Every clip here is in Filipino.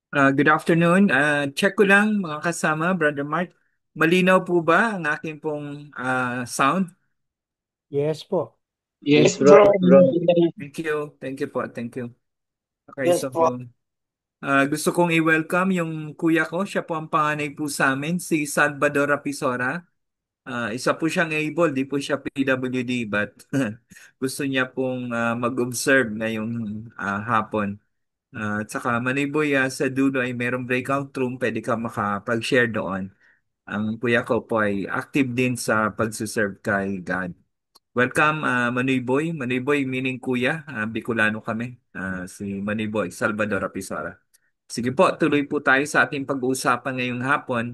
Good afternoon. Check ko lang mga kasama, Brother Mark. Malinaw po ba ang aking pong sound? Yes po. Yes, Yes, bro. bro. Bro. Thank you. Thank you po. Thank you. Okay, Yes so po. gusto kong i-welcome yung kuya ko. Siya po ang panganay po sa amin, si Salvador Apisora. Isa po siyang able, di po siya PWD, but gusto niya pong mag-observe ngayong hapon. At saka Maniboy, sa dulo ay merong breakout room, pwede ka makapag-share doon. Ang kuya ko po ay active din sa pagsuserve kay God. Welcome, Manoy Boy. Manoy Boy meaning kuya, Bicolano kami. Si Manoy Boy, Salvador Apisora. Sige po, tuloy po tayo sa ating pag-uusapan ngayong hapon.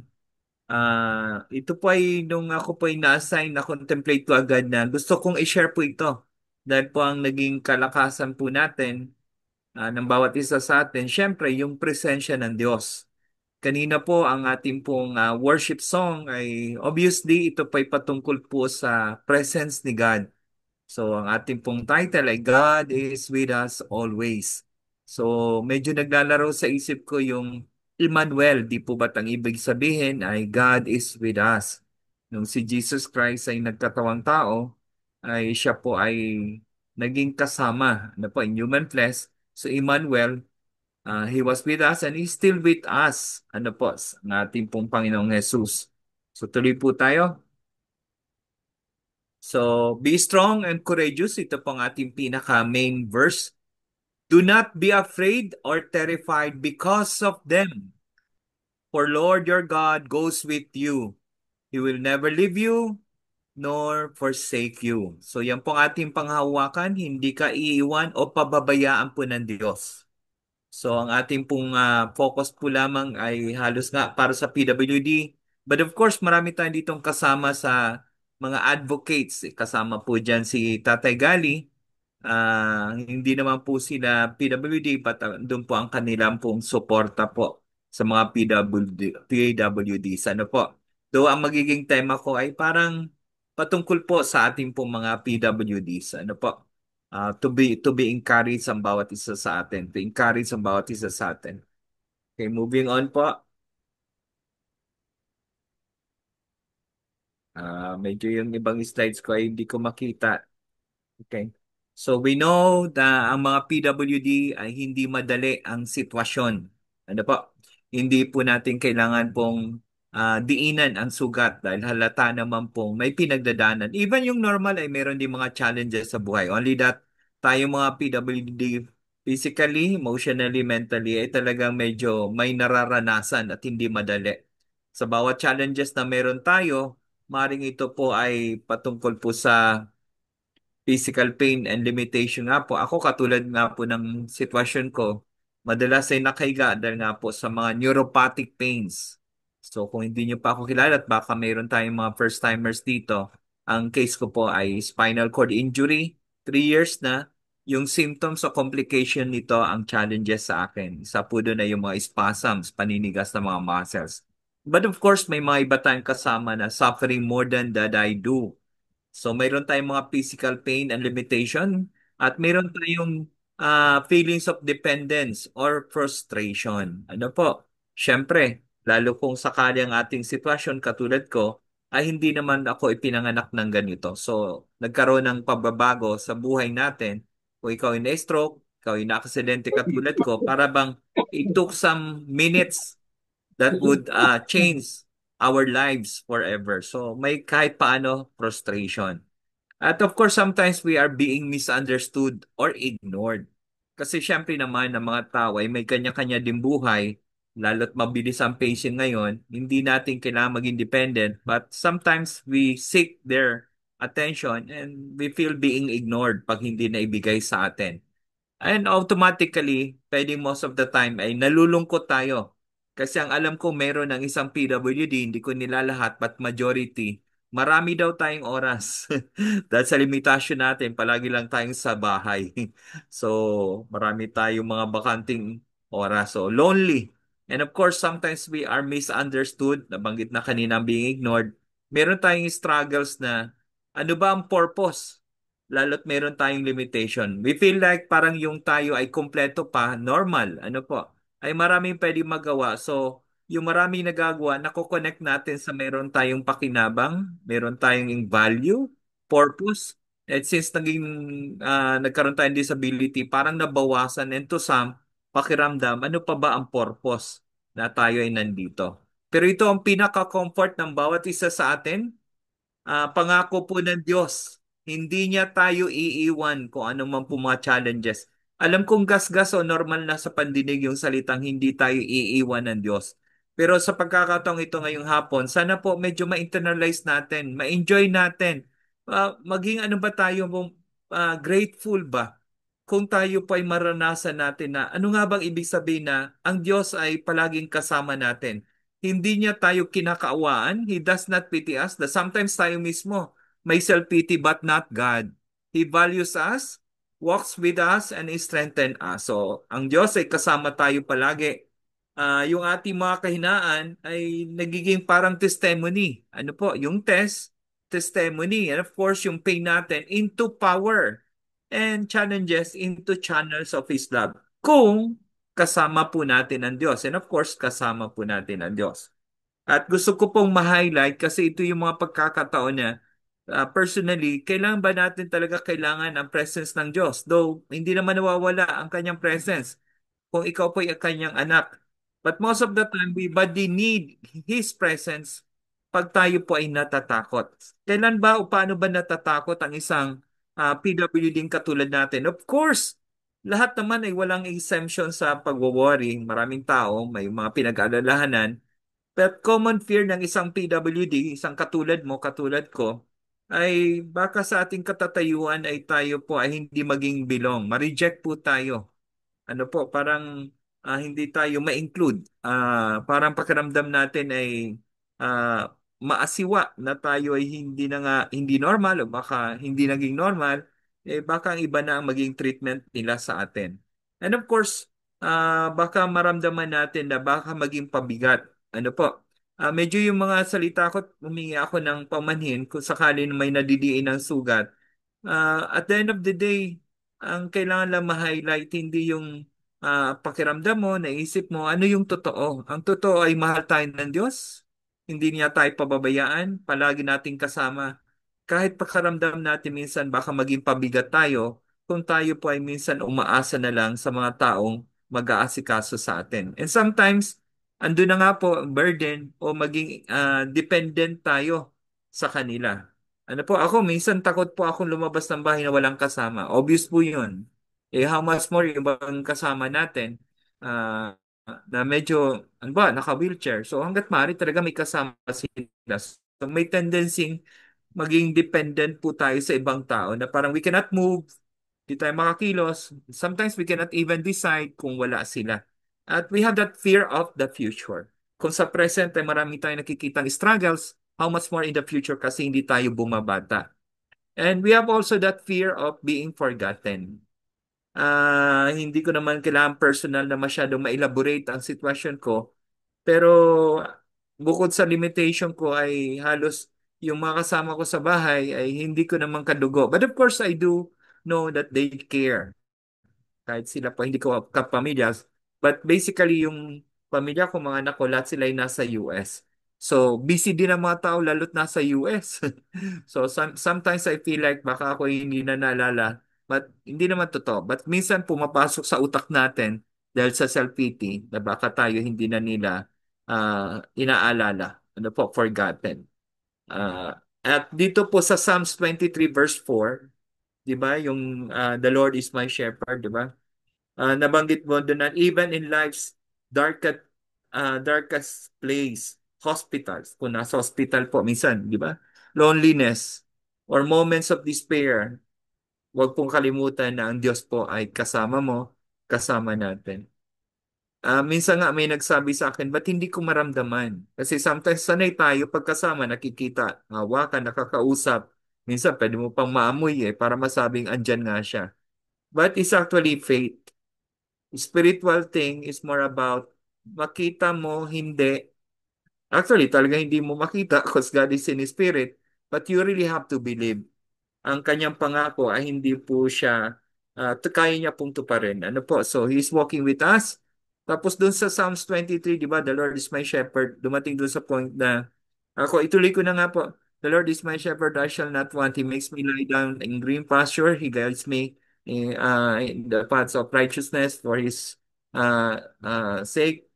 Ito po ay nung ako po ay na-assign na contemplate ko agad na gusto kong i-share po ito. Dahil po ang naging kalakasan po natin ng bawat isa sa atin, syempre yung presensya ng Diyos. Kanina po ang ating pong worship song ay obviously ito pa ay patungkol po sa presence ni God. So ang ating pong title ay God is with us always. So medyo naglalaro sa isip ko yung Emmanuel, di po ba't ang ibig sabihin ay God is with us. Nung si Jesus Christ ay nagkatawang tao, ay siya po ay naging kasama na po in human flesh. So Emmanuel, He was with us and He's still with us. Ano po, ang ating pong Panginoong Jesus. So tuloy po tayo. So, be strong and courageous. Ito pong ating pinaka-main verse. Do not be afraid or terrified because of them. For Lord your God goes with you. He will never leave you nor forsake you. So, yan pong ating panghawakan. Hindi ka iiwan o pababayaan po ng Diyos. So ang ating pong focus po lamang ay halos nga para sa PWD. But of course, marami tayong ditong kasama sa mga advocates. Kasama po dyan si Tatay Gali. Hindi naman po sila PWD, but doon po ang kanilang pong suporta po sa mga PWDs. Ano po? Though ang magiging tema ko ay parang patungkol po sa ating pong mga PWDs. Ano po? To be encouraged ang bawat isa sa atin. To encourage ang bawat isa sa atin. Okay, moving on po. Medyo yung ibang slides ko ay hindi ko makita. Okay. So we know na ang mga PWD ay hindi madali ang sitwasyon. Ano po? Hindi po natin kailangan pong diinan ang sugat dahil halata naman pong may pinagdadaanan. Even yung normal ay meron din mga challenges sa buhay. Only that tayo mga PWD physically, emotionally, mentally ay talagang medyo may nararanasan at hindi madali. Sa bawat challenges na meron tayo, maring ito po ay patungkol po sa physical pain and limitation nga po. Ako katulad nga po ng sitwasyon ko, madalas ay nakahiga dahil nga po sa mga neuropathic pains. So kung hindi nyo pa ako kilala at baka mayroon tayong mga first-timers dito, ang case ko po ay spinal cord injury, 3 years na. Yung symptoms o complication nito ang challenges sa akin. Isa po doon ay yung mga spasms, paninigas ng mga muscles. But of course, may mga iba tayong kasama na suffering more than that I do. So mayroon tayong mga physical pain and limitation at mayroon tayong feelings of dependence or frustration. Ano po? Siyempre, lalo kung sakali ang ating sitwasyon katulad ko, ay hindi naman ako ipinanganak ng ganito. So, nagkaroon ng pagbabago sa buhay natin. Kung ikaw ay na-stroke, ikaw ay na-aksidente katulad ko, para bang it took some minutes that would change our lives forever. So may kahit paano frustration. At of course, sometimes we are being misunderstood or ignored. Kasi syempre naman ng mga tao ay may kanya-kanya din buhay, lalo't mabilis ang pacing ngayon, hindi natin kailangan maging dependent, but sometimes we seek their attention and we feel being ignored pag hindi na ibigay sa atin. And automatically, pwedeng most of the time ay nalulungkot tayo. Kasi ang alam ko meron ng isang PWD, hindi ko nilalahat, but majority, marami daw tayong oras. Dahil sa limitasyon natin, palagi lang tayong sa bahay. So, marami tayong mga bakanting oras. So, lonely. And of course, sometimes we are misunderstood. Nabanggit na kanina being ignored. Meron tayong struggles na ano ba ang purpose? Lalo't meron tayong limitation. We feel like parang yung tayo ay kumpleto pa, normal, ano po, ay maraming pwede magawa. So, yung maraming nagagawa, nako-connect natin sa meron tayong pakinabang, meron tayong value, purpose. At since nagkaroon tayong disability, parang nabawasan and to some, pakiramdam, ano pa ba ang purpose na tayo ay nandito? Pero ito ang pinaka-comfort ng bawat isa sa atin. Pangako po ng Diyos, hindi niya tayo iiwan kung ano man po mga challenges. Alam kong gasgas o normal na sa pandinig yung salitang hindi tayo iiwan ng Diyos. Pero sa pagkakataong ito ngayong hapon, sana po medyo ma-internalize natin, ma-enjoy natin. Maging ano ba tayo, grateful ba? Kung tayo po ay maranasan natin na ano nga bang ibig sabihin na ang Diyos ay palaging kasama natin. Hindi niya tayo kinakaawaan. He does not pity us. Sometimes tayo mismo may self-pity but not God. He values us, walks with us, and strengthens us. So, ang Diyos ay kasama tayo palagi. Yung ating mga kahinaan ay nagiging parang testimony. Ano po? Yung testimony. And of course, yung pain natin into power and challenges into channels of His love. Kung kasama po natin ang Diyos. And of course, kasama po natin ang Diyos. At gusto ko pong ma-highlight kasi ito yung mga pagkakataon niya. Personally, kailangan ba natin talaga kailangan ang presence ng Diyos? Though, hindi naman nawawala ang kanyang presence kung ikaw po ay kanyang anak. But most of the time, we body need His presence pag tayo po ay natatakot. Kailan ba o paano ba natatakot ang isang PWD katulad natin? Of course, lahat naman ay walang exemption sa pag-worry. Maraming tao, may mga pinag-aalalahanan. But common fear ng isang PWD, isang katulad mo, katulad ko, ay baka sa ating katatayuan ay tayo po ay hindi maging belong. Ma-reject po tayo. Ano po, parang hindi tayo ma-include. Parang pakiramdam natin ay maasiwa na tayo ay hindi na nga, hindi normal o baka hindi naging normal, baka ang iba na ang maging treatment nila sa atin. And of course, baka maramdaman natin na baka maging pabigat. Ano po, medyo yung mga salita ko, humingi ako ng pamanhin kung sakali na may nadidiin ng sugat. At the end of the day, ang kailangan lang ma-highlight hindi yung pakiramdam mo, naisip mo, ano yung totoo. Ang totoo ay mahal tayo ng Diyos. Hindi niya tayo pababayaan. Palagi nating kasama. Kahit pakaramdam natin minsan baka maging pabigat tayo, kung tayo po ay minsan umaasa na lang sa mga taong mag-aasikaso sa atin. And sometimes, ando na nga po ang burden o maging dependent tayo sa kanila. Ano po, ako minsan takot po akong lumabas ng bahay na walang kasama. Obvious po yun. How much more yung ibang kasama natin ah, na medyo, ano ba, naka-wheelchair. So hanggat maaari talaga may kasama sila. So may tendency maging dependent po tayo sa ibang tao na parang we cannot move, di tayo makakilos. Sometimes we cannot even decide kung wala sila. At we have that fear of the future. Kung sa present ay marami tayong nakikitang struggles, how much more in the future kasi hindi tayo bumabata. And we have also that fear of being forgotten. Hindi ko naman kailangan personal na masyadong ma-elaborate ang sitwasyon ko. Pero bukod sa limitation ko ay halos yung mga kasama ko sa bahay ay hindi ko naman kadugo. But of course, I do know that they care kahit sila pa hindi ko kapamilya. But basically, yung pamilya ko, mga anak ko, lahat sila ay nasa US. So, busy din ang mga tao, lalo't nasa US. So, sometimes I feel like baka ako hindi na naalala. But hindi naman totoo. But minsan pumapasok sa utak natin dahil sa self-pity na baka tayo hindi na nila inaalala. Ano po, forgotten. At dito po sa Psalms 23 verse 4, 'di ba? Yung the Lord is my shepherd, 'di ba? Nabanggit mo doon na even in life's darkest darkest place, hospitals, kung nasa hospital po minsan, di ba? Loneliness or moments of despair, huwag pong kalimutan na ang Diyos po ay kasama mo, kasama natin. Minsan nga may nagsabi sa akin, ba't hindi ko maramdaman? Kasi sometimes sanay tayo pagkasama, nakikita, hawakan, nakakausap. Minsan pwede mo pang maamoy para masabing andyan nga siya. But it's actually faith. Spiritual thing is more about makita mo, hindi. Actually, talaga hindi mo makita because God is in His Spirit. But you really have to believe. Ang kanyang pangako ay hindi po siya, kaya niya pong tuparin. Ano po? So, He's walking with us. Tapos dun sa Psalms 23, di ba, the Lord is my shepherd, dumating dun sa point na, ako, ituloy ko na nga po, the Lord is my shepherd, I shall not want. He makes me lie down in green pasture. He guides me in the paths of righteousness for His sake.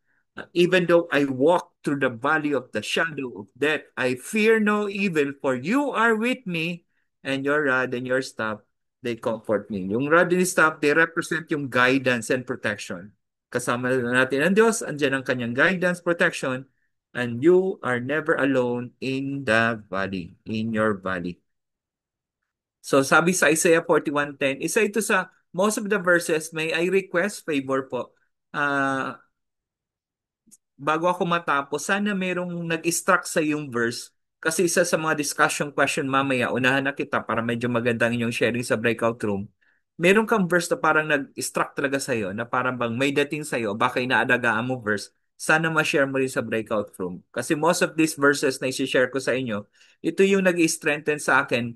Even though I walk through the valley of the shadow of death, I fear no evil, for you are with me, and your rod and your staff, they comfort me. Yung rod and staff, they represent yung guidance and protection. Kasama na natin ang Diyos, andyan ang kanyang guidance, protection, and you are never alone in the valley, in your valley. So sabi sa Isaiah 41:10, isa ito sa most of the verses, may I request favor po. Ah, bago ako matapos, sana merong nag-extract sa yung verse. Kasi isa sa mga discussion question mamaya, unahan na kita para medyo magandang yung sharing sa breakout room. Meron kang verse na parang nag-extract talaga sa'yo, na parang bang may dating sa'yo, baka inaalagaan mo verse, sana ma-share mo rin sa breakout room. Kasi most of these verses na isi-share ko sa inyo, ito yung nag-strengthen sa akin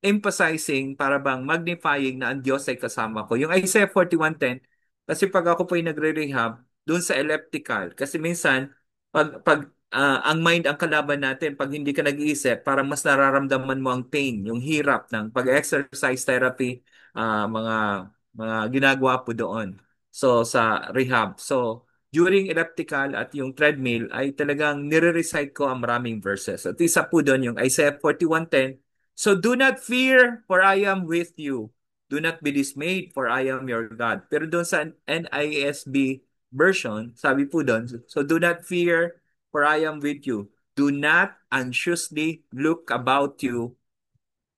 emphasizing, para bang magnifying na ang Diyos ay kasama ko. Yung Isaiah 41:10, kasi pag ako po ay nagre-rehab, doon sa elliptical, kasi minsan, ang mind ang kalaban natin, pag hindi ka nag-iisip, parang mas nararamdaman mo ang pain, yung hirap ng pag-exercise therapy, mga ginagawa po doon. So, sa rehab. So, during elliptical at yung treadmill ay talagang nire-recite ko ang maraming verses. At isa po doon yung Isaiah 41:10. So do not fear, for I am with you. Do not be dismayed, for I am your God. Pero doon sa NISB version, sabi po doon, so do not fear, for I am with you. Do not anxiously look about you,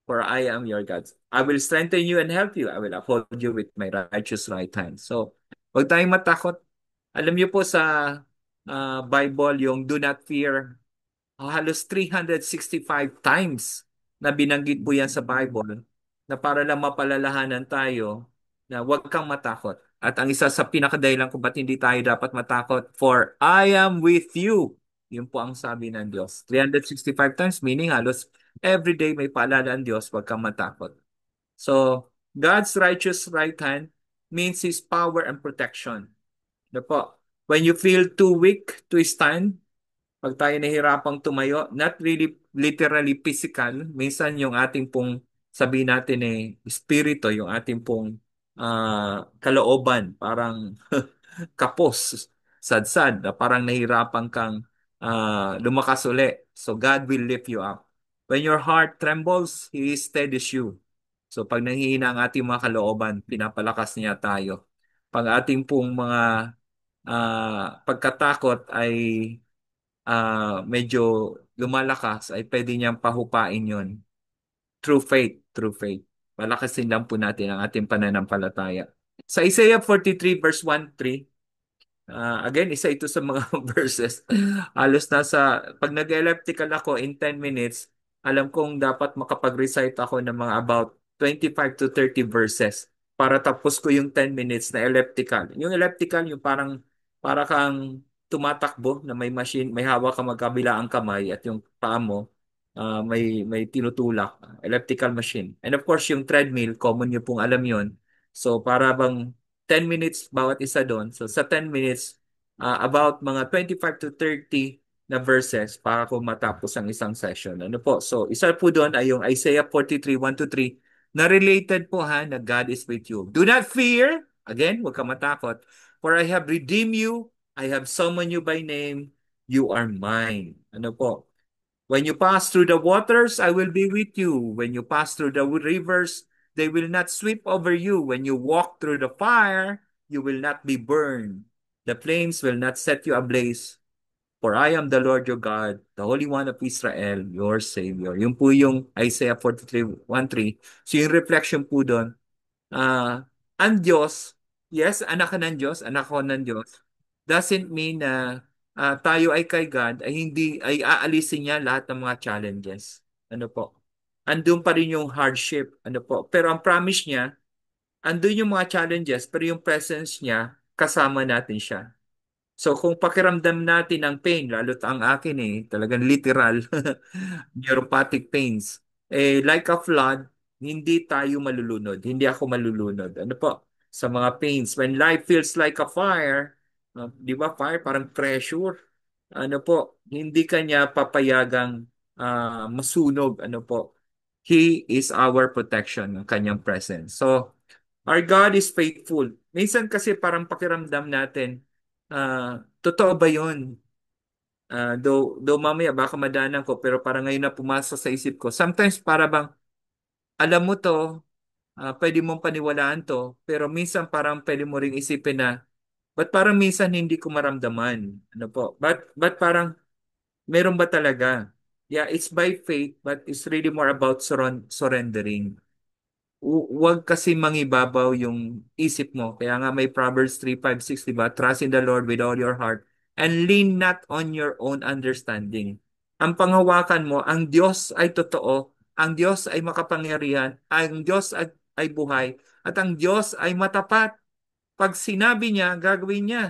for I am your God. I will strengthen you and help you. I will uphold you with my righteous right hand. So, huwag tayong matakot. Alam niyo po sa Bible, yung do not fear, halos 365 times na binanggit po yan sa Bible, na para lang mapalalahanan tayo na huwag kang matakot. At ang isa sa pinakadahilan kung ba't hindi tayo dapat matakot, for I am with you. Yun po ang sabi ng Diyos. 365 times, meaning halos every day may paalala ang Diyos, huwag kang matakot. So, God's righteous right hand means His power and protection. Ano po? When you feel too weak to stand, pag tayo nahirapang tumayo, not really literally physical, minsan yung ating pong, sabi natin espiritu, yung ating pong kalooban, parang kapos, sadsad, na parang nahirapan kang lumakas uli. So God will lift you up. When your heart trembles, He steadies you. So pag nanghihina ang ating mga kalooban, pinapalakas niya tayo. Pag ating pong mga pagkatakot ay medyo lumalakas, ay pwede niyang pahupain yon through faith, through faith. Palakasin lang po natin ang ating pananampalataya. Sa Isaiah 43 verse 1-3, again, isa ito sa mga verses. Halos nasa, pag nag-elliptical ako in 10 minutes, alam kong dapat makapag-recite ako ng mga about 25 to 30 verses para tapos ko yung 10 minutes na elliptical. Yung elliptical, yung parang para kang tumatakbo na may machine, may hawak ka magkabila ang kamay at yung paa mo may tinutulak. Elliptical machine. And of course, yung treadmill, common nyo pong alam yon. So para bang 10 minutes bawat isa doon. So sa 10 minutes, about mga 25 to 30 na verses para ko matapos ang isang session. Ano po? So isa po doon ay yung Isaiah 43, 1-3 na related po ha, na God is with you. Do not fear. Again, huwag ka matakot. For I have redeemed you. I have summoned you by name. You are mine. Ano po? When you pass through the waters, I will be with you. When you pass through the rivers, they will not sweep over you. When you walk through the fire, you will not be burned. The flames will not set you ablaze. For I am the Lord your God, the Holy One of Israel, your Savior. Yun po yung Isaiah 43, 1-3. So yung reflection po doon, ang Diyos, yes, anak ka ng Diyos, anak ko ng Diyos, doesn't mean na tayo ay kay God ay hindi ay aalisin niya lahat ng mga challenges. Ano po? Andun pa rin yung hardship. Ano po? Pero ang promise niya, andun yung mga challenges, pero yung presence niya, kasama natin siya. So kung pakiramdam natin ang pain, lalo't ang akin talagang literal, neuropathic pains, like a flood, hindi tayo malulunod. Hindi ako malulunod. Ano po? Sa mga pains, when life feels like a fire, Di ba, fire? Parang pressure. Ano po, hindi kanya papayagang masunog. Ano po, He is our protection ng kanyang presence. So, our God is faithful. Minsan kasi parang pakiramdam natin, totoo ba yun? Though mamaya baka madanan ko, pero parang ngayon na pumasok sa isip ko. Sometimes para bang, alam mo to, pwede mong paniwalaan to, pero minsan parang pwede mo ring isipin na, ba't parang minsan hindi ko maramdaman? Ano po? Ba't parang meron ba talaga? Yeah, it's by faith, but it's really more about surrendering. Huwag kasi mangibabaw yung isip mo. Kaya nga may Proverbs 3:5-6, di ba? Trust in the Lord with all your heart and lean not on your own understanding. Ang panghawakan mo, ang Diyos ay totoo, ang Diyos ay makapangyarihan, ang Diyos ay buhay, at ang Diyos ay matapat. Pag sinabi niya, gagawin niya.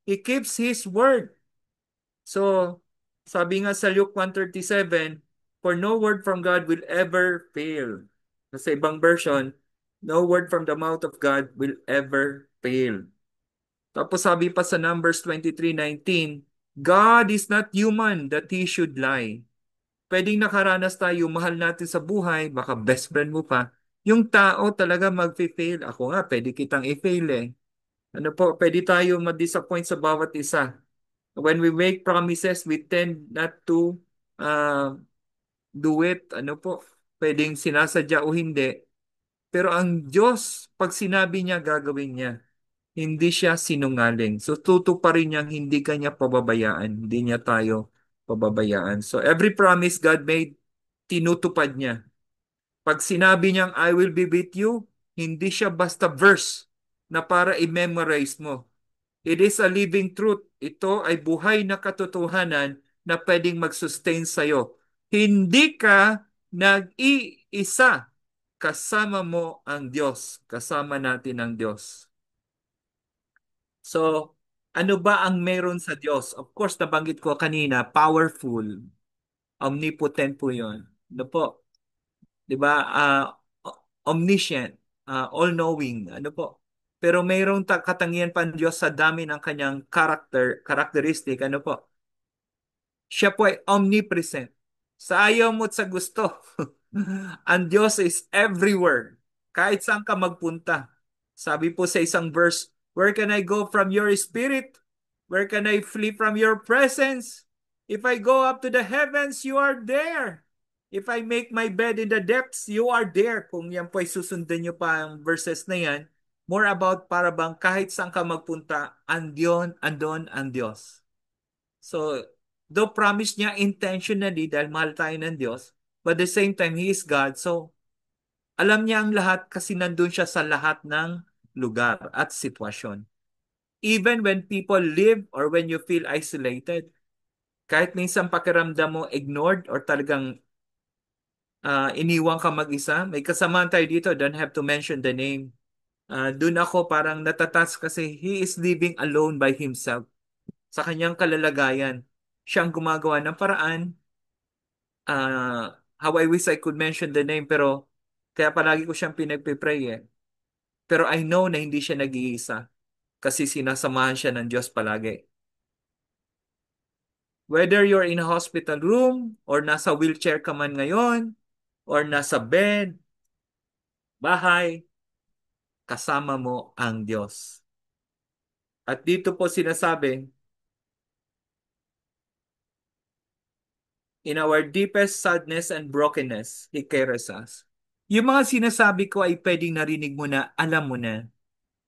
He keeps His word. So, sabi nga sa Luke 1:37, for no word from God will ever fail. Sa ibang version, no word from the mouth of God will ever fail. Tapos sabi pa sa Numbers 23:19, God is not human that He should lie. Pwedeng nakaranas tayo, mahal natin sa buhay, baka best friend mo pa. Yung tao talaga mag-fail. Ako nga, pwede kitang i-fail eh. Ano po, pwede tayo ma-disappoint sa bawat isa. When we make promises, we tend not to uh, do it. Ano po, pwedeng sinasadya o hindi. Pero ang Diyos, pag sinabi niya, gagawin niya. Hindi siya sinungaling. So tutuparin niyang hindi kanya pababayaan. Hindi niya tayo pababayaan. So every promise God made, tinutupad niya. Pag sinabi niyang I will be with you, hindi siya basta verse na para i-memorize mo. It is a living truth. Ito ay buhay na katotohanan na pwedeng mag-sustain sa'yo. Hindi ka nag-iisa. Kasama mo ang Diyos. Kasama natin ang Diyos. So, ano ba ang meron sa Diyos? Of course, nabanggit ko kanina, powerful, omnipotent po yun. Ano po? Di ba? Omniscient, all-knowing. Ano po? Pero mayroong katangian pa ang Diyos sa dami ng kanyang characteristic. Ano po? Siya po ay omnipresent. Sa ayaw mo at sa gusto. Ang Diyos is everywhere. Kahit saan ka magpunta. Sabi po sa isang verse, where can I go from your spirit? Where can I flee from your presence? If I go up to the heavens, you are there. If I make my bed in the depths, you are there. Kung yan po ay susundan nyo pa ang verses na yan, more about para bang kahit saan ka magpunta, andon ang Diyos. So, though promise niya intentionally dahil mahal tayo ng Diyos, but at the same time, He is God. So, alam niya ang lahat kasi nandun siya sa lahat ng lugar at sitwasyon. Even when people live or when you feel isolated, kahit minsan pakiramdam mo ignored or talagang iniwang ka mag-isa, may kasamaan tayo dito, don't have to mention the name. Doon ako parang natatas kasi he is living alone by himself sa kanyang kalalagayan. Siyang gumagawa ng paraan. How I wish I could mention the name pero kaya palagi ko siyang pinagpipray eh. Pero I know na hindi siya nag-iisa kasi sinasamahan siya ng Diyos palagi. Whether you're in a hospital room or nasa wheelchair ka man ngayon or nasa bed, bahay, kasama mo ang Diyos. At dito po sinasabi, in our deepest sadness and brokenness, He cares us. Yung mga sinasabi ko ay pwedeng narinig mo na, alam mo na.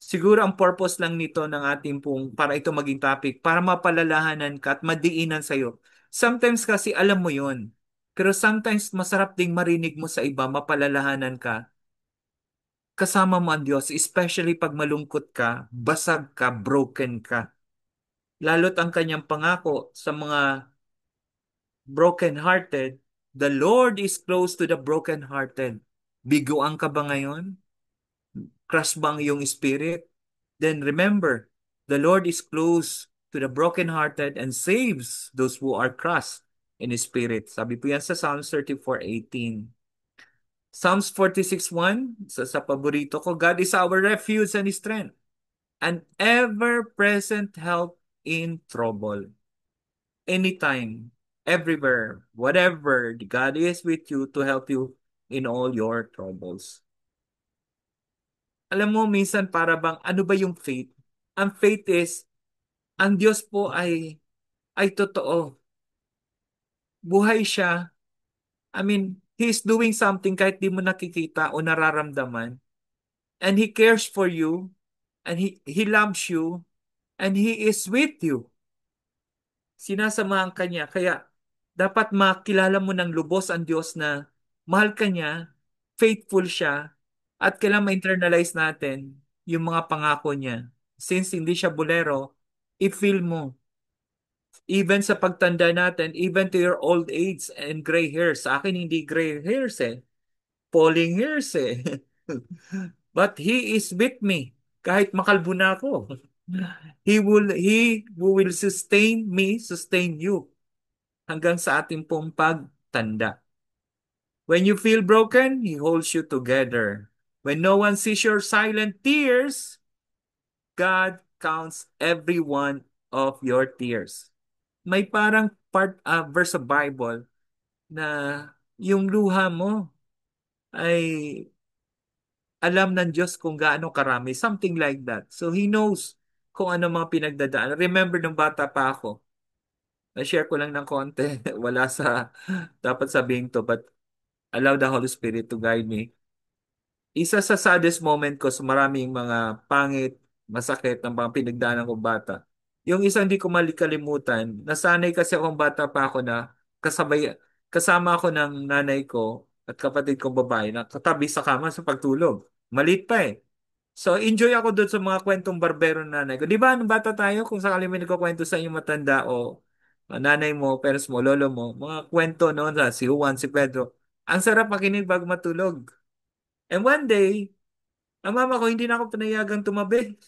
Siguro ang purpose lang nito ng ating pong, para ito maging topic, para mapalalahanan ka at madiinan sa'yo. Sometimes kasi alam mo yon. Pero sometimes masarap ding marinig mo sa iba, mapalalahanan ka. Kasama mo ang Diyos, especially pag malungkot ka, basag ka, broken ka. Lalo't ang kanyang pangako sa mga broken-hearted, the Lord is close to the broken-hearted. Biguan ka ba ngayon? Crush ba ang iyong spirit? Then remember, the Lord is close to the broken-hearted and saves those who are crushed in His spirit. Sabi po yan sa Psalms 34:18. Psalms 46:1, sa paborito ko, God is our refuge and strength, an ever-present help in trouble. Anytime, everywhere, whatever, God is with you to help you in all your troubles. Alam mo, minsan para bang, ano ba yung faith? Ang faith is, ang Diyos po ay totoo. Buhay siya. I mean, He's doing something kahit di mo nakikita o nararamdaman. And He cares for you. And He loves you. And He is with you. Sinasamahan ka niya. Kaya dapat makilala mo ng lubos ang Diyos na mahal ka niya, faithful siya, at kailangan ma-internalize natin yung mga pangako niya. Since hindi siya bolero, i-feel mo. Even sa pagtanda natin, even to your old age and gray hairs. Sa akin, hindi gray hairs eh. Falling hairs eh. But He is with me. Kahit makalbo na ako. He who will sustain me, sustain you. Hanggang sa ating pong pagtanda. When you feel broken, He holds you together. When no one sees your silent tears, God counts every one of your tears. May parang verse of Bible na yung luha mo ay alam ng Diyos kung gaano karami. Something like that. So He knows kung ano mga pinagdadaan. Remember nung bata pa ako, na-share ko lang ng konti. Wala sa dapat sabihin to, but allow the Holy Spirit to guide me. Isa sa saddest moment ko sa maraming mga pangit, masakit ng mga pinagdaanan kong bata. Yung isang di ko malikalimutan, nasanay kasi akong bata pa ako na kasama ako ng nanay ko at kapatid kong babae na katabi sa kama sa pagtulog. Maliit pa eh. So enjoy ako doon sa mga kwentong barbero ng nanay ko. Di ba nung bata tayo, kung sakali may nagkukwento sa inyo matanda o nanay mo, parents mo, lolo mo, mga kwento noon sa si Juan, si Pedro. Ang sarap makinig bago matulog. And one day, ang mama ko hindi na ako pinayagang tumabi.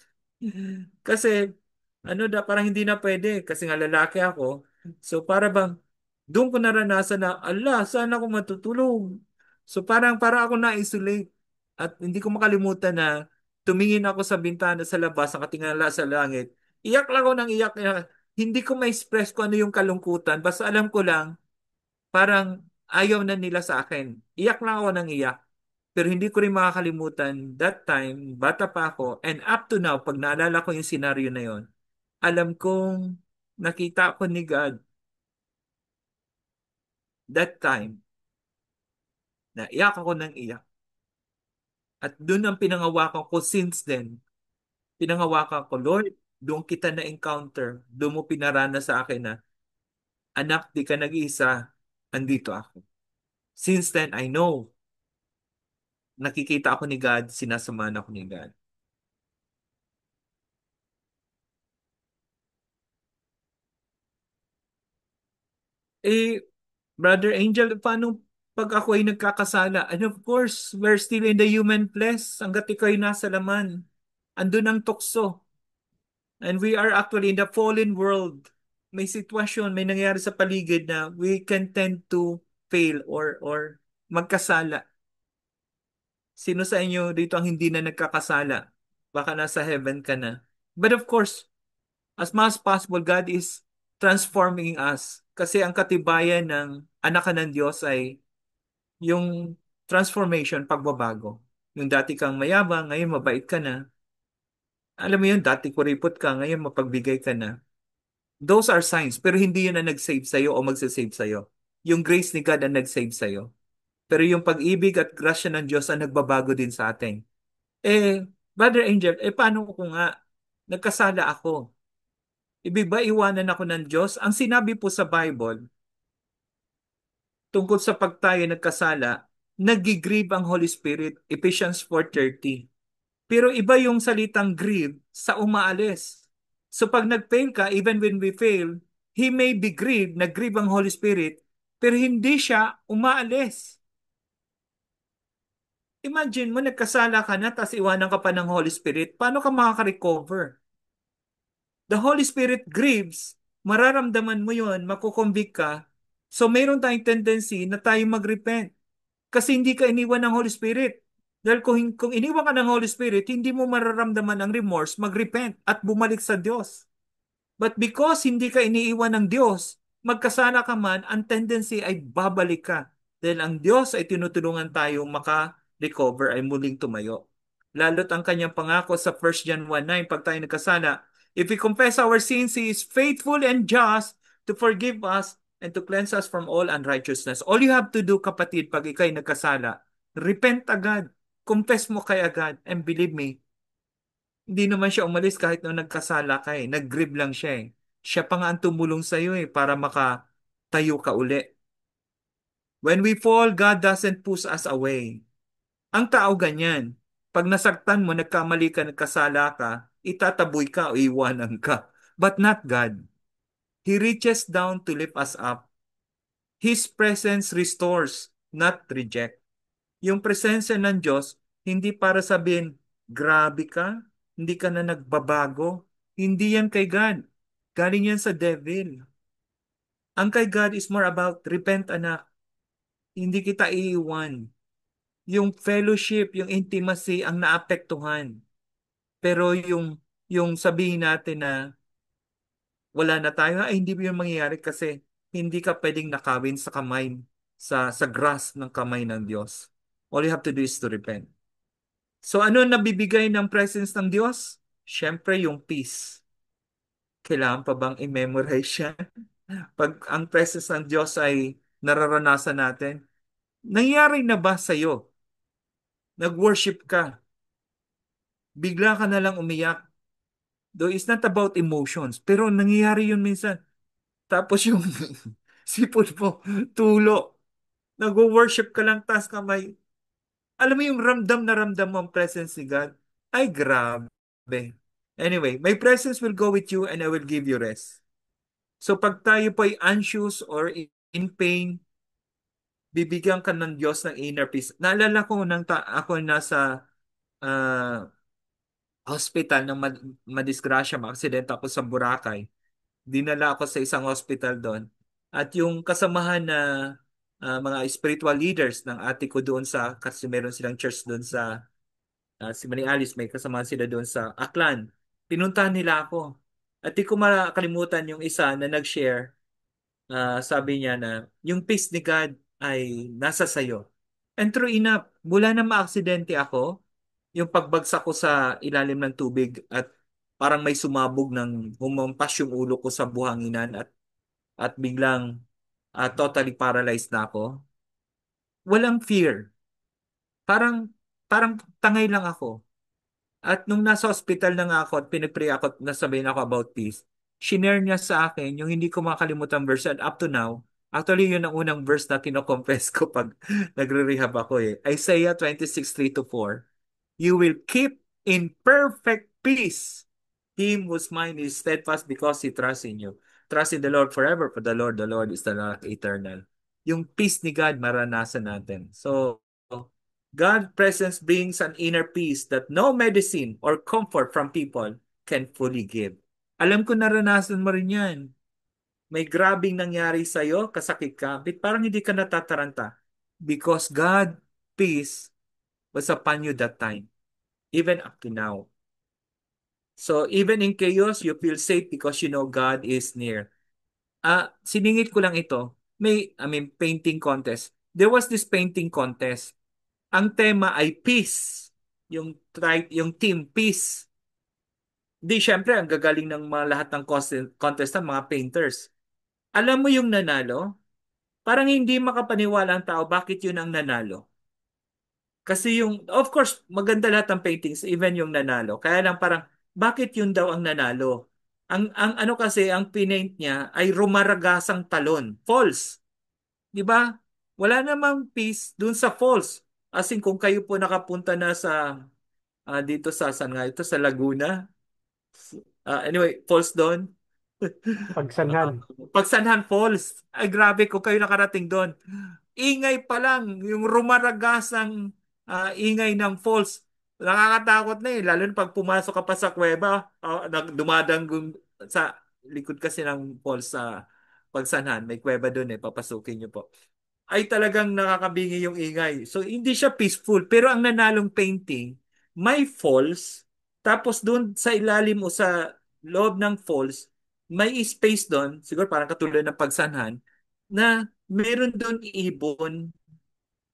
Kasi parang hindi na pwede kasi nga lalaki ako. So para bang doon ko naranasan na saan ako matutulog. So para ako na-isolate at hindi ko makalimutan na tumingin ako sa bintana sa labas, nakatingala sa langit. Iyak lang ako ng iyak. Hindi ko ma-express kung ano yung kalungkutan. Basta alam ko lang, parang ayaw na nila sa akin. Iyak lang ako ng iyak. Pero hindi ko rin makakalimutan that time, bata pa ako, and up to now, pag naalala ko yung senaryo na yon, alam kong nakita ko ni God that time na iyak ako ng iyak. At doon ang pinangawakan ko since then. Pinangawakan ko, Lord, doon kita na-encounter. Doon mo pinarana sa akin na, anak, di ka nag-iisa, andito ako. Since then, I know, nakikita ako ni God, sinasamahan ako ni God. Eh, Brother Angel, paano pag ako ay nagkakasala? And of course, we're still in the human flesh. Hanggat ikaw ay nasa laman. Andun ang tukso. And we are actually in the fallen world. May sitwasyon, may nangyayari sa paligid na we can tend to fail or magkasala. Sino sa inyo dito ang hindi na nagkakasala? Baka nasa heaven ka na. But of course, as much as possible, God is transforming us. Kasi ang katibayan ng anak ka ng Diyos ay yung transformation, pagbabago. Yung dati kang mayabang, ngayon mabait ka na. Alam mo yun, dati kuripot ka, ngayon mapagbigay ka na. Those are signs, pero hindi yun ang nag-save sa'yo o magsasave sa'yo. Yung grace ni God ang nag-save sa'yo. Pero yung pag-ibig at grasya ng Diyos ang nagbabago din sa atin. Eh, Brother Angel, paano ko nga nagkasala ako? Ibig ba iwanan ako ng Diyos? Ang sinabi po sa Bible, tungkol sa pagtayo nagkasala, nag-grieve ang Holy Spirit, Ephesians 4:30. Pero iba yung salitang grieve sa umaalis. So pag nag-fail ka, even when we fail, He may be grieved, nag-grieve ang Holy Spirit, pero hindi siya umaalis. Imagine mo, nagkasala ka na, tapos iwanan ka pa ng Holy Spirit, paano ka makaka-recover? The Holy Spirit grieves, mararamdaman mo yon, makukonvict ka. So mayroon tayong tendency na tayo mag-repent. Kasi hindi ka iniwan ng Holy Spirit. Dahil kung iniwan ka ng Holy Spirit, hindi mo mararamdaman ang remorse, mag-repent at bumalik sa Diyos. But because hindi ka iniiwan ng Diyos, magkasala ka man, ang tendency ay babalik ka. Dahil ang Diyos ay tinutulungan tayo maka-recover ay muling tumayo. Lalo't ang kanyang pangako sa 1 John 1:9, pag tayo nagkasala, if we confess our sins, He is faithful and just to forgive us and to cleanse us from all unrighteousness. All you have to do, kapatid, pag ikay nagkasala, repent agad, confess mo kay agad, and believe me, hindi naman siya umalis kahit nung nagkasala ka eh. Nag-grieve lang siya eh. Siya pa nga ang tumulong sa'yo eh para makatayo ka uli. When we fall, God doesn't push us away. Ang tao ganyan. Pag nasaktan mo, nagkamali ka, nagkasala ka, itataboy ka o iwanan ka. But not God. He reaches down to lift us up. His presence restores, not reject. Yung presensya ng Diyos, hindi para sabihin, grabe ka, hindi ka na nagbabago. Hindi yan kay God. Galing yan sa devil. Ang kay God is more about, repent anak, hindi kita iiwan. Yung fellowship, yung intimacy ang naapektuhan. Pero yung sabihin natin na wala na tayo, ay hindi yun mangyayari kasi hindi ka pwedeng nakawin sa kamay, sa grasp ng kamay ng Diyos. All you have to do is to repent. So ano nabibigay ng presence ng Diyos? Siyempre yung peace. Kailangan pa bang i-memorize siya? Pag ang presence ng Diyos ay nararanasan natin, nangyari na ba sa'yo? Nag-worship ka, bigla ka na lang umiyak. Though it's not about emotions, pero nangyayari yun minsan. Tapos yung sipon mo, tulo. Nag-worship ka lang, tas kamay. Alam mo yung ramdam na ramdam mo ang presence ni God? Ay, grabe. Anyway, my presence will go with you and I will give you rest. So pag tayo po ay anxious or in pain, bibigyan ka ng Diyos ng inner peace. Naalala ko nang ako nasa ah, hospital nang madisgrasya, maaksidente ako sa Boracay. Dinala ako sa isang hospital doon. At yung kasamahan na mga spiritual leaders ng ate ko doon kasi meron silang church doon sa si Manny Alice, may kasama sila doon sa Aklan. Pinuntahan nila ako. At di ko makalimutan yung isa na nag-share. Sabi niya na yung peace ni God ay nasa sayo. And true enough, mula na maaksidente ako, yung pagbagsak ko sa ilalim ng tubig at parang may sumabog ng humampas yung ulo ko sa buhanginan at biglang totally paralyzed na ako. Walang fear. Parang parang tangay lang ako. At nung nasa hospital na nga ako at pinipray ako at nasabihin ako about peace, shinare niya sa akin yung hindi ko makalimutan verse and up to now, actually yun ang unang verse na kinoconfess ko pag nagre-rehab ako eh. Isaiah 26:3-4. You will keep in perfect peace him whose mind is steadfast because he trusts in you. Trust in the Lord forever, for the Lord is the Lord eternal. Yung peace ni God maranasan natin. So, God's presence brings an inner peace that no medicine or comfort from people can fully give. Alam ko naranasan mo rin yan. May grabing nangyari sa'yo, kasakit ka, but parang hindi ka natataranta. Because God peace was upon you that time, even up to now. So even in chaos, you feel safe because you know God is near. Siningit ko lang ito. Painting contest. There was this painting contest. Ang tema ay peace. Yung team peace. Di syempre ang gagaling ng mga lahat ng contestant, mga painters. Alam mo yung nanalo? Parang hindi makapaniwala ang tao bakit yun ang nanalo. Kasi of course, maganda lahat ng paintings, even yung nanalo. Kaya lang parang, bakit yun daw ang nanalo? Ang ano kasi, ang pinaint niya ay rumaragasang talon. False. Di ba? Wala namang peace dun sa false. As in, kung kayo po nakapunta na dito sa, saan nga ito, sa Laguna. Anyway, false doon. Pagsanhan. Pagsanhan Falls. Ay grabe kung kayo nakarating doon. Ingay pa lang, yung rumaragasang ingay ng falls. Nakakatakot na eh, lalo na pag pumasok ka pa sa kuweba, dumadanggung sa likod kasi ng falls sa Pagsanhan. May kuweba doon eh, papasukin niyo po. Ay talagang nakakabingi yung ingay. So hindi siya peaceful, pero ang nanalong painting, may falls, tapos doon sa ilalim o sa loob ng falls, may space doon, siguro parang katulad ng pagsanhan, na meron doon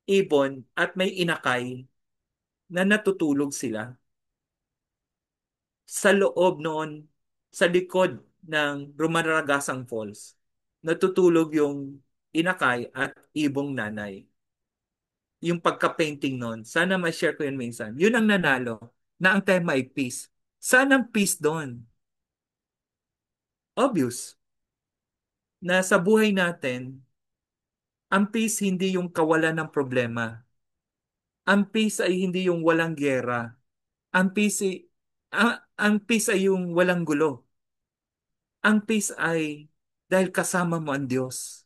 ibon at may inakay na natutulog sila sa loob noon, sa likod ng Rumaragasang Falls. Natutulog yung inakay at ibong nanay. Yung pagka-painting noon, sana ma-share ko yun minsan. Yun ang nanalo, na ang tema ay peace. Saan ang peace doon? Obvious na sa buhay natin, ang peace hindi yung kawalan ng problema. Ang peace ay hindi yung walang giyera. Ang peace ay, ang peace ay yung walang gulo. Ang peace ay dahil kasama mo ang Diyos.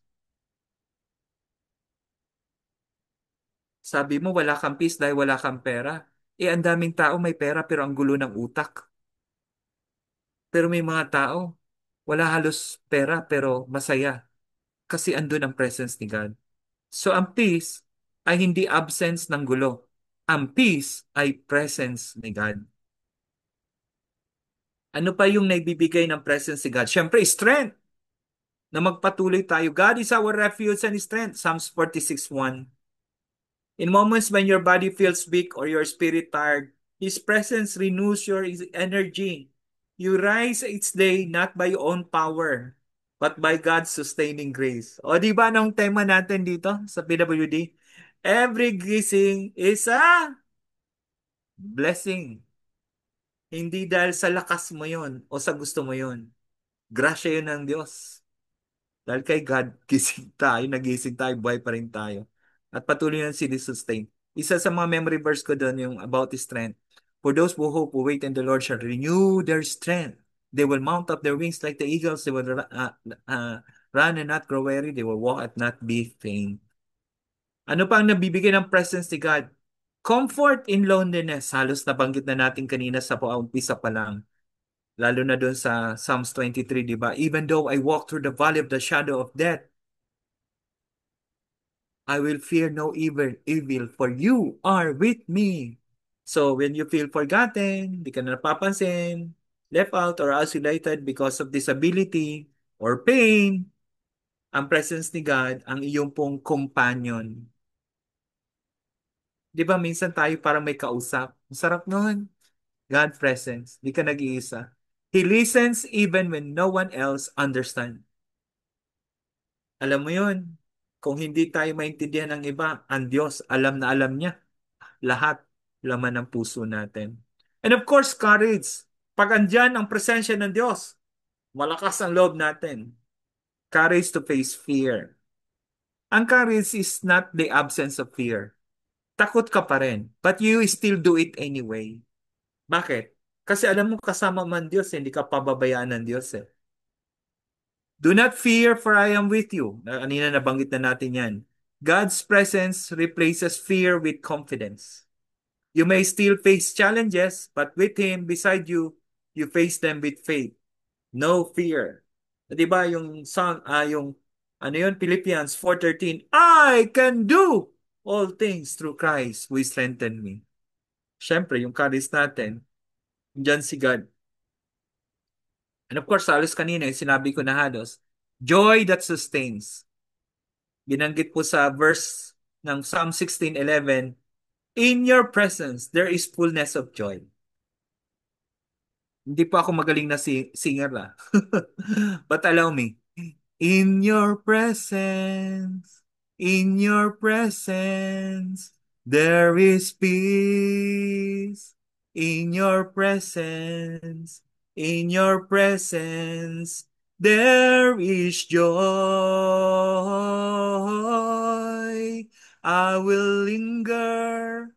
Sabi mo wala kang peace dahil wala kang pera. Eh ang daming tao may pera pero ang gulo ng utak. Pero may mga tao wala halos pera pero masaya kasi andun ang presence ni God. So ang peace ay hindi absence ng gulo. Ang peace ay presence ni God. Ano pa yung naibibigay ng presence ni God? Siyempre, strength na magpatuloy tayo. God is our refuge and strength. Psalms 46:1. In moments when your body feels weak or your spirit tired, His presence renews your energy. You rise each day not by your own power, but by God's sustaining grace. O di ba anong tema natin dito sa PWD? Every gising is a blessing. Hindi dahil sa lakas mo yon o sa gusto mo yon. Grasya yun ng Diyos. Dahil kay God, gising tayo, nagising tayo, buhay pa rin tayo. At patuloy na sinisustain. Isa sa mga memory verse ko doon yung about His strength. For those who hope, who wait in the Lord shall renew their strength. They will mount up their wings like the eagles. They will run and not grow weary. They will walk and not be faint. Ano pa ang nabibigay ng presence ni God? Comfort in loneliness. Halos nabanggit na natin kanina sa umpisa pa lang. Lalo na doon sa Psalms 23, di ba? Even though I walk through the valley of the shadow of death, I will fear no evil, for you are with me. So when you feel forgotten, di ka na napapansin, left out or isolated because of disability or pain, ang presence ni God, ang iyong pong companion. Di ba minsan tayo parang may kausap? Masarap nun. God presence. Di ka nag-iisa. He listens even when no one else understands. Alam mo yun, kung hindi tayo maintindihan ng iba, ang Diyos, alam na alam niya lahat laman ng puso natin. And of course, courage. Pag andyan ang presensya ng Diyos, malakas ang loob natin. Courage to face fear. Ang courage is not the absence of fear. Takot ka pa rin, but you still do it anyway. Bakit? Kasi alam mo kasama man Diyos, hindi ka pababayaan ng Diyos eh. Do not fear, for I am with you. Kanina nabanggit na natin yan. God's presence replaces fear with confidence. You may still face challenges, but with Him beside you, you face them with faith. No fear. Di ba yung song, yung ano yun, Philippians 4:13, I can do all things through Christ who strengthened me. Siyempre, yung charis natin, dyan si God. And of course, halos kanina, yung sinabi ko na halos, joy that sustains. Binanggit po sa verse ng Psalm 16:11, in your presence, there is fullness of joy. Hindi pa ako magaling na singer lah. But allow me. In your presence, in your presence, there is peace. In your presence, in your presence, there is joy. I will linger,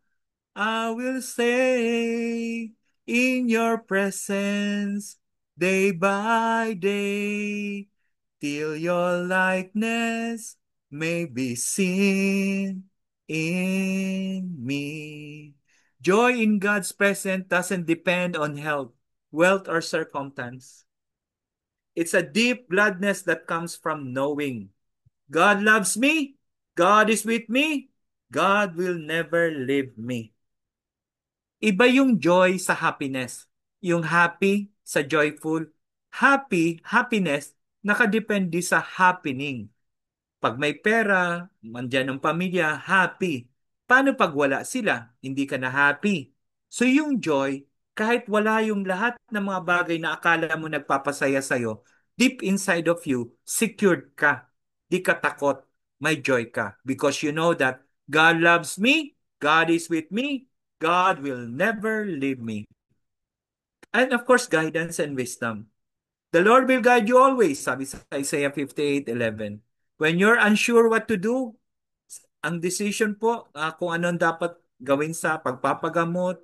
I will stay in your presence day by day till your likeness may be seen in me. Joy in God's presence doesn't depend on health, wealth, or circumstance. It's a deep gladness that comes from knowing God loves me, God is with me, God will never leave me. Iba yung joy sa happiness. Yung happy sa joyful. Happiness, nakadepende sa happening. Pag may pera, mandyan ang pamilya, happy. Paano pag wala sila? Hindi ka na happy. So yung joy, kahit wala yung lahat ng mga bagay na akala mo nagpapasaya sa'yo, deep inside of you, secured ka. Di ka takot. May joy ka. Because you know that God loves me, God is with me, God will never leave me. And of course, guidance and wisdom. The Lord will guide you always, sabi sa Isaiah 58:11. When you're unsure what to do, ang decision po kung anong dapat gawin sa pagpapagamot,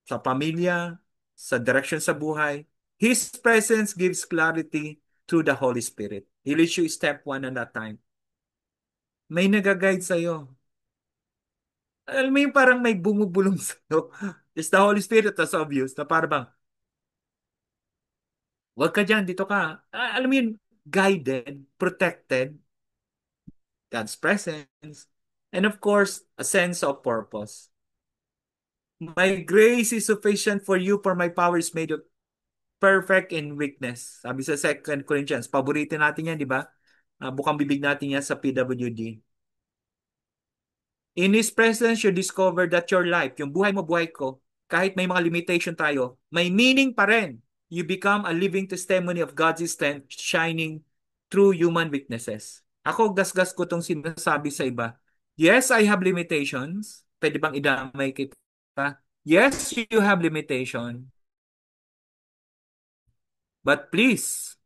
sa pamilya, sa direction sa buhay, His presence gives clarity through the Holy Spirit. He leads you step one at a time. May nag-guide sa'yo. Alam mo yung parang may bumubulong sa'yo. It's the Holy Spirit that's obvious na parang bang, wag ka dyan, dito ka. Alam mo yun, guided, protected, God's presence, and of course, a sense of purpose. My grace is sufficient for you, for my power is made perfect in weakness. Sabi sa Second Corinthians, paborito natin yan, di ba? Bukang bibig natin yan sa PWD. In His presence, you discover that your life, yung buhay mo, buhay ko, kahit may mga limitation tayo, may meaning pa rin. You become a living testimony of God's strength shining through human weaknesses. Ako, gasgas ko tong sinasabi sa iba. Yes, I have limitations. Pwede bang idamay kita? Yes, you have limitation. But please,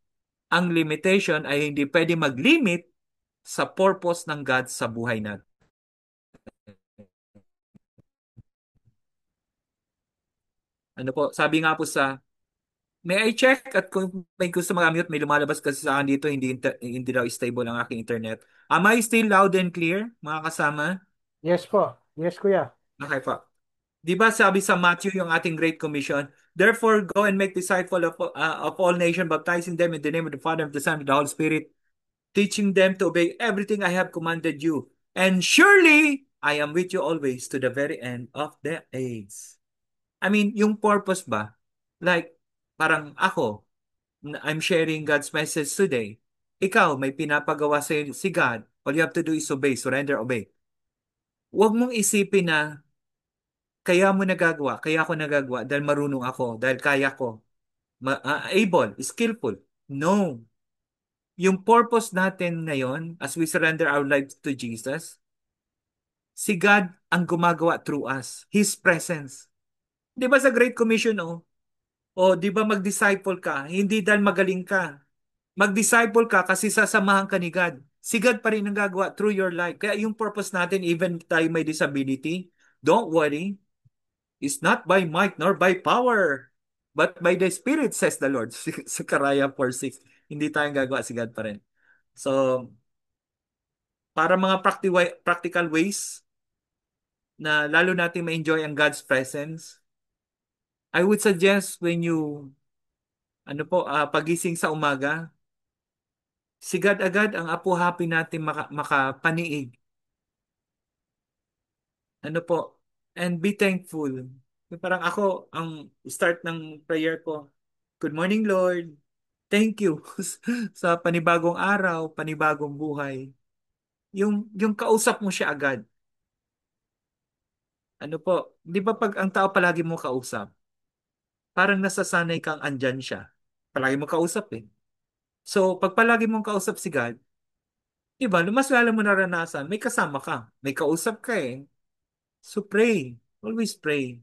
ang limitation ay hindi pwede mag-limit sa purpose ng God sa buhay natin. Ano po, sabi nga po sa may I check at kung may gusto mag-mute, may lumalabas kasi sa akin dito, hindi daw stable ang aking internet. Am I still loud and clear, mga kasama? Yes po. Yes, kuya. Okay po. Di ba sabi sa Matthew yung ating Great Commission, therefore go and make disciples of all nations, baptizing them in the name of the Father, of the Son, and the Holy Spirit, teaching them to obey everything I have commanded you. And surely I am with you always to the very end of the age. I mean, yung purpose ba? Like, parang ako, I'm sharing God's message today. Ikaw, may pinapagawa sa si God. All you have to do is obey, surrender, obey. Huwag mong isipin na kaya mo nagagawa, kaya ako nagagawa dahil marunong ako, dahil kaya ko, able, skillful. No. Yung purpose natin ngayon, as we surrender our lives to Jesus, si God ang gumagawa through us. His presence. Di ba sa Great Commission, oh? O di ba mag-disciple ka? Hindi dahil magaling ka. Mag-disciple ka kasi sasamahan ka ni God. Si God pa rin ang gagawa through your life. Kaya yung purpose natin, even tayo may disability, don't worry. It's not by might nor by power, but by the Spirit, says the Lord. Sa Karaya 4:6. Hindi tayong gagawa, si God pa rin. So, para mga practical ways na lalo natin ma-enjoy ang God's presence, I would suggest when you, ano po, pagising sa umaga, sigad agad ang apo-happy natin makapaniig. Ano po? And be thankful. Parang ako, ang start ng prayer ko, Good morning, Lord. Thank you sa panibagong araw, panibagong buhay. Yung kausap mo siya agad. Ano po? Di ba pag ang tao palagi mo kausap, parang nasasanay kang andyan siya. Palagi mo kausap eh. So, pag palagi mong kausap si God, iba, mas lalo mo naranasan, may kasama ka, may kausap ka eh. So pray. Always pray.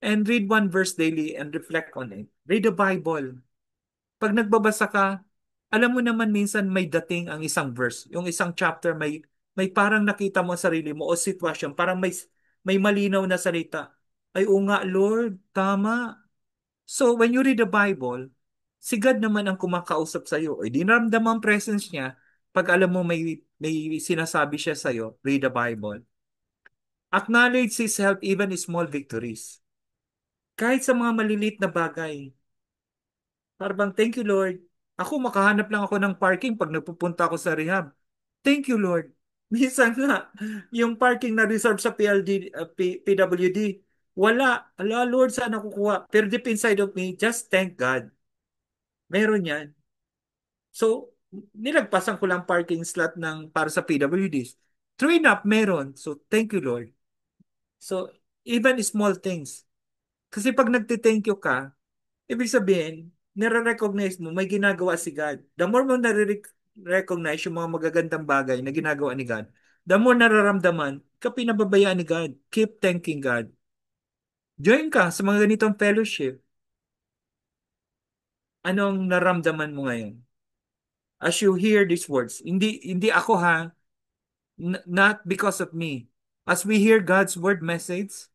And read one verse daily and reflect on it. Read the Bible. Pag nagbabasa ka, alam mo naman minsan may dating ang isang verse. Yung isang chapter may parang nakita mo ang sarili mo o sitwasyon. Parang may malinaw na salita. Ay, oo nga, Lord, tama. So, when you read the Bible, si God naman ang kumakausap sa iyo. O, di naramdaman ang presence niya. Pag alam mo may sinasabi siya sa iyo, read the Bible. Acknowledge His help even in small victories. Kahit sa mga malilit na bagay. Parang, thank you, Lord. Ako, makahanap lang ako ng parking pag nagpupunta ako sa rehab. Thank you, Lord. Minsan nga, yung parking na reserve sa PWD, wala. Ala, Lord, saan ako kukuha? Pero deep inside of me, just thank God. Meron yan. So, nilagpasan ko lang parking slot ng para sa PWDs. True enough, meron. So, thank you, Lord. So, even small things. Kasi pag nagte-thank you ka, ibig sabihin, nare-recognize mo, may ginagawa si God. The more mo nare-recognize yung mga magagandang bagay na ginagawa ni God, the more nararamdaman ka pinababayaan ni God. Keep thanking God. Join ka sa mga ganitong fellowship. Anong naramdaman mo ngayon? As you hear these words, hindi ako ha, not because of me. As we hear God's word message,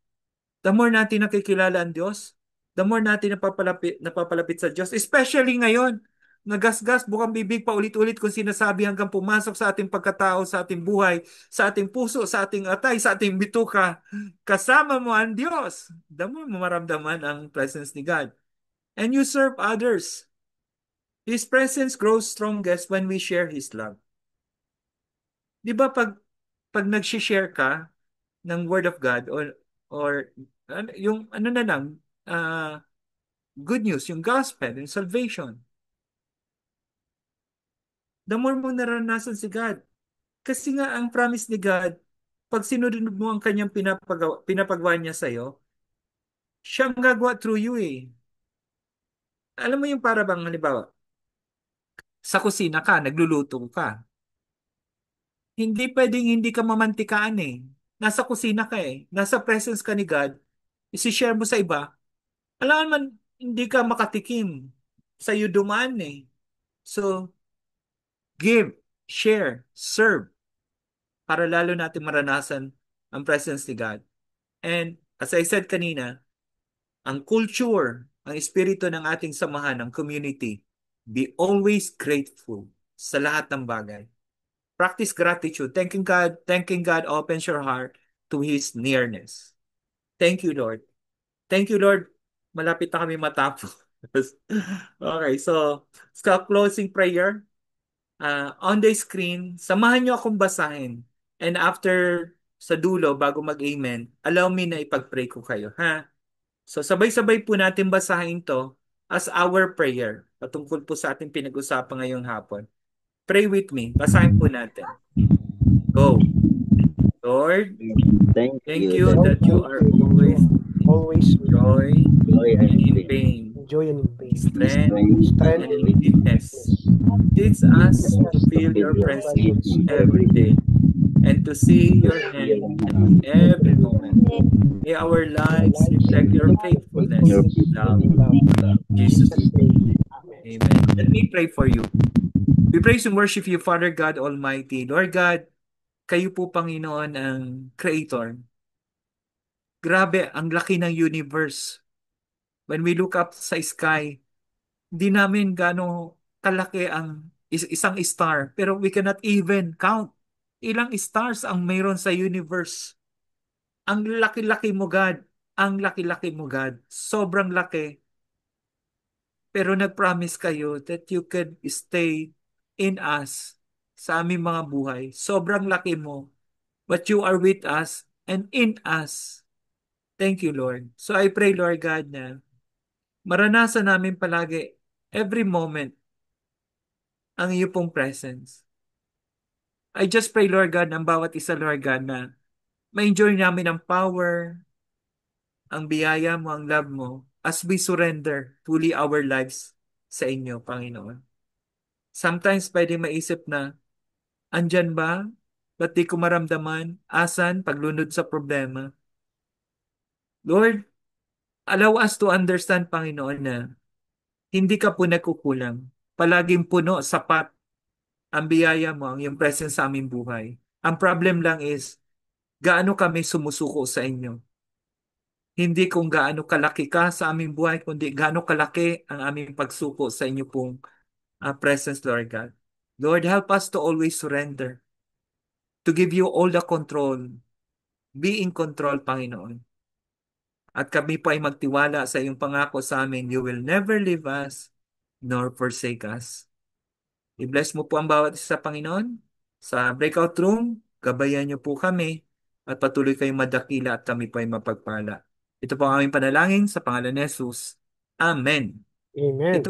the more natin nakikilala ang Diyos, the more natin napapalapit sa Diyos. Especially ngayon, nagasgas, bukang bibig pa ulit-ulit kung sinasabi hanggang pumasok sa ating pagkatao, sa ating buhay, sa ating puso, sa ating atay, sa ating bituka. Kasama mo ang Diyos. The more mo maramdaman ang presence ni God. And you serve others. His presence grows strongest when we share His love. Di ba pag nag-share ka ng Word of God or yung ano na lang, uh, good news, yung gospel, yung salvation, the more mo naranasan si God. Kasi nga ang promise ni God, pag sinunod mo ang kanyang pinapagawa niya sa'yo, siyang gagawa through you eh. Alam mo yung para bang halimbawa, sa kusina ka, nagluluto ka. Hindi pwedeng hindi ka mamantikaan eh. Nasa kusina ka eh. Nasa presence ka ni God. Isi-share mo sa iba. Alam man, hindi ka makatikim. Sa'yo dumaan eh. So, give, share, serve para lalo natin maranasan ang presence ni God. And as I said kanina, ang culture, ang espiritu ng ating samahan, ng community, be always grateful sa lahat ng bagay. Practice gratitude. Thanking God opens your heart to His nearness. Thank you, Lord. Thank you, Lord. Malapit na kami matapos. Okay, so sa closing prayer, on the screen, samahan niyo akong basahin. And after sa dulo, bago mag-amen, allow me na ipag-pray ko kayo, ha? So sabay-sabay po natin basahin to as our prayer patungkol po sa ating pinag-usapan ngayong hapon. Pray with me. Basahin po natin. Go. Lord, Thank thank you you that Lord, that you thank are you that you always are always in joy joy and and in pain, pain, in joy and in pain, strength strength strength and and in weakness. weakness. Teach Teach us to us to to feel feel your feel your your presence presence presence every every day, day and to see to your see see your your hand hand hand in every every moment. moment. May our May our lives lives reflect your reflect your faithfulness your faithfulness and love. and faithfulness. love. In In Jesus' Jesus' name, name, Amen. amen. Let me pray for you. We praise and worship you, Father God Almighty. Lord God, kayo po, Panginoon, ang Creator. Grabe, ang laki ng universe. When we look up sa sky, di namin gaano kalaki ang isang star. Pero we cannot even count ilang stars ang mayroon sa universe. Ang laki-laki mo, God. Ang laki-laki mo, God. Sobrang laki. Pero nag-promise kayo that you could stay in us sa aming mga buhay. Sobrang laki mo. But you are with us and in us. Thank you, Lord. So I pray, Lord God, na maranasan namin palagi, every moment, ang iyo pong presence. I just pray, Lord God, ng bawat isa, Lord God, na ma-enjoy namin ang power, ang biyaya mo, ang love mo, as we surrender fully our lives sa inyo, Panginoon. Sometimes pwede maisip na, andyan ba? Ba't di ko maramdaman? Asan? Paglunod sa problema. Lord, allow us to understand, Panginoon, na hindi ka po nagkukulang. Palaging puno, sapat ang biyaya mo, ang iyong presence sa aming buhay. Ang problem lang is, gaano kami sumusuko sa inyo. Hindi kung gaano kalaki ka sa aming buhay, kundi gaano kalaki ang aming pagsuko sa inyo pong presence, Lord God. Lord, help us to always surrender, to give you all the control. Be in control, Panginoon. At kami po ay magtiwala sa iyong pangako sa amin, you will never leave us nor forsake us. I-bless mo po ang bawat isa, Panginoon. Sa breakout room, gabayan niyo po kami at patuloy kayong madakila at kami po ay mapagpala. Ito po ang aming panalangin sa pangalan ni Jesus. Amen. Amen. Ito